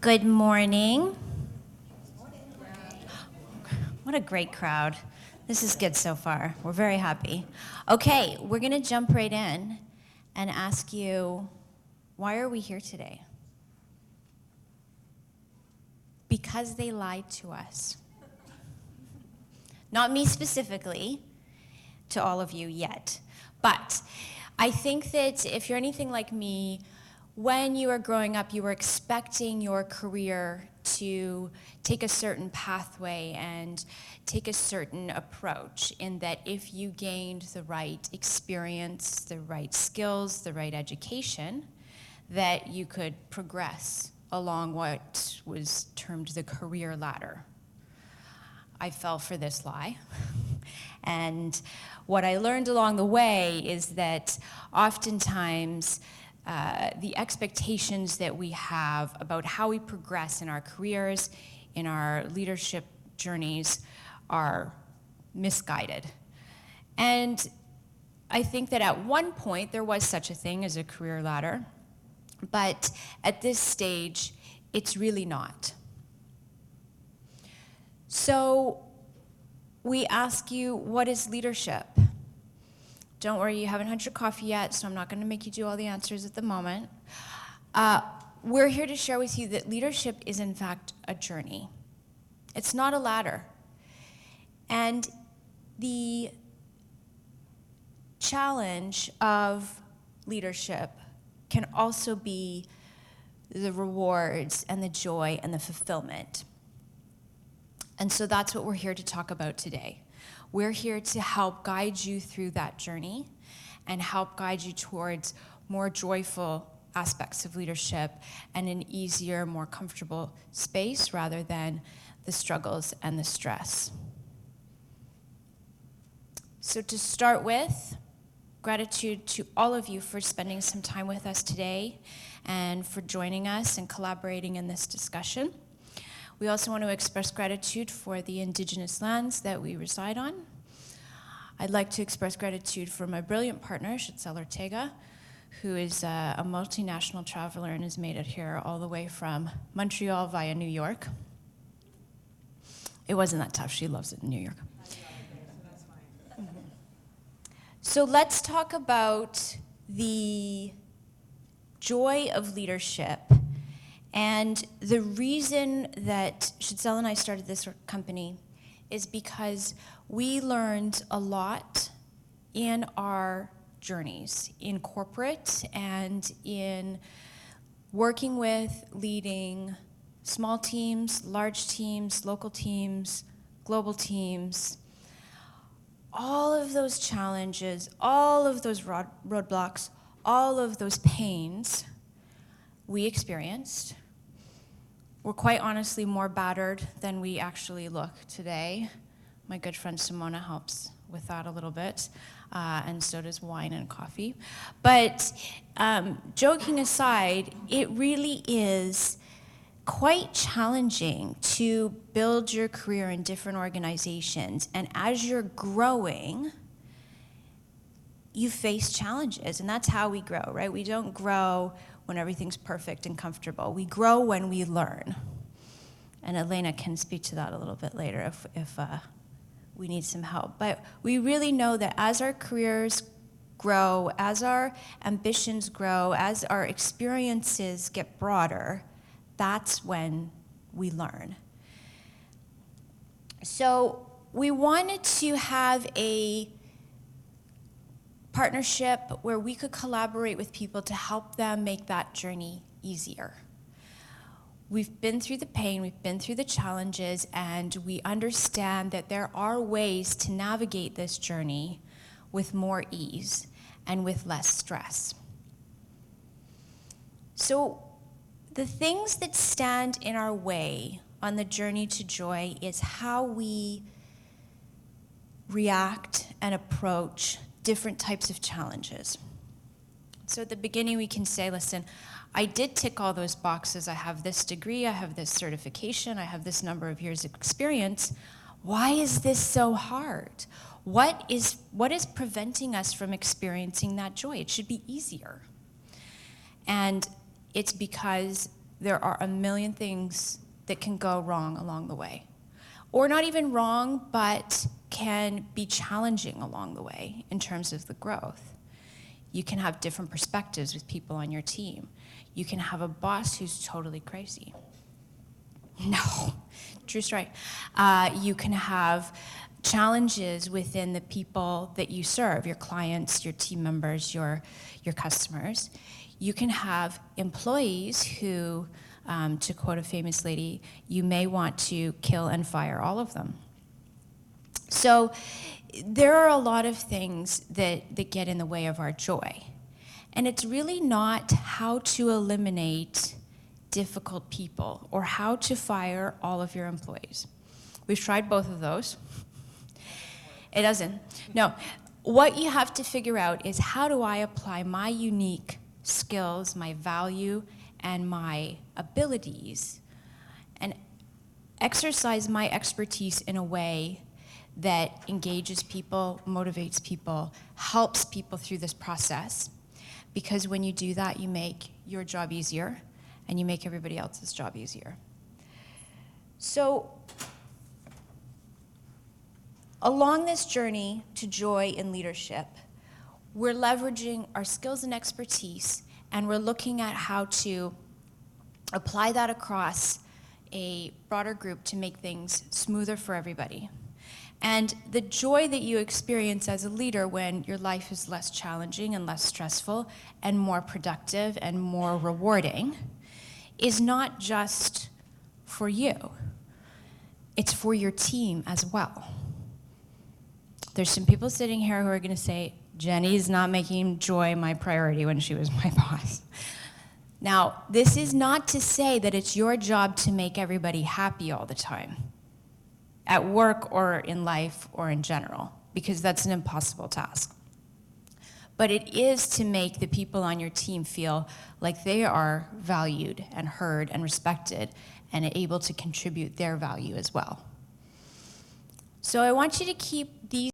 Good morning. What a great crowd. This is good so far. We're very happy. Okay, we're going to jump right in and ask you, why are we here today? Because they lied to us. Not me specifically, to all of you yet. But I think that if you're anything like me, when you were growing up, you were expecting your career to take a certain pathway and take a certain approach, in that if you gained the right experience, the right skills, the right education, that you could progress along what was termed the career ladder. I fell for this lie. And what I learned along the way is that oftentimes the expectations that we have about how we progress in our careers, in our leadership journeys, are misguided. And I think that at one point there was such a thing as a career ladder, but at this stage, it's really not. So we ask you, what is leadership? Don't worry, you haven't had your coffee yet, so I'm not going to make you do all the answers at the moment. We're here to share with you that leadership is, in fact, a journey. It's not a ladder. And the challenge of leadership can also be the rewards and the joy and the fulfillment. And so that's what we're here to talk about today. We're here to help guide you through that journey and help guide you towards more joyful aspects of leadership and an easier, more comfortable space rather than the struggles and the stress. So to start with, gratitude to all of you for spending some time with us today and for joining us and collaborating in this discussion. We also want to express gratitude for the Indigenous lands that we reside on. I'd like to express gratitude for my brilliant partner, Shitzel Ortega, who is a multinational traveler and has made it here all the way from Montreal via New York. It wasn't that tough. She loves it in New York. So let's talk about the joy of leadership. And the reason that Shitzel and I started this company is because we learned a lot in our journeys, in corporate and in working with, leading small teams, large teams, local teams, global teams. All of those challenges, all of those roadblocks, all of those pains we experienced. We're quite honestly more battered than we actually look today. My good friend Simona helps with that a little bit, and so does wine and coffee. But joking aside, it really is quite challenging to build your career in different organizations. And as you're growing, you face challenges, and that's how we grow, right? We don't grow when everything's perfect and comfortable. We grow when we learn. And Elena can speak to that a little bit later if we need some help. But we really know that as our careers grow, as our ambitions grow, as our experiences get broader, that's when we learn. So we wanted to have a partnership where we could collaborate with people to help them make that journey easier. We've been through the pain, we've been through the challenges, and we understand that there are ways to navigate this journey with more ease and with less stress. So the things that stand in our way on the journey to joy is how we react and approach different types of challenges. So at the beginning we can say, listen, I did tick all those boxes. I have this degree, I have this certification, I have this number of years of experience. Why is this so hard? What is preventing us from experiencing that joy? It should be easier. And it's because there are a million things that can go wrong along the way. Or not even wrong, but can be challenging along the way in terms of the growth. You can have different perspectives with people on your team. You can have a boss who's totally crazy. No, true story. You can have challenges within the people that you serve, your clients, your team members, your customers. You can have employees who, to quote a famous lady, you may want to kill and fire all of them. So there are a lot of things that get in the way of our joy. And it's really not how to eliminate difficult people or how to fire all of your employees. We've tried both of those. It doesn't. No. What you have to figure out is, how do I apply my unique skills, my value, and my abilities, and exercise my expertise in a way that engages people, motivates people, helps people through this process. Because when you do that, you make your job easier, and you make everybody else's job easier. So, along this journey to joy in leadership, we're leveraging our skills and expertise, and we're looking at how to apply that across a broader group to make things smoother for everybody. And the joy that you experience as a leader when your life is less challenging and less stressful and more productive and more rewarding is not just for you. It's for your team as well. There's some people sitting here who are going to say, Jenny's not making joy my priority when she was my boss. Now, this is not to say that it's your job to make everybody happy all the time, at work or in life or in general, because that's an impossible task. But it is to make the people on your team feel like they are valued and heard and respected and able to contribute their value as well. So I want you to keep these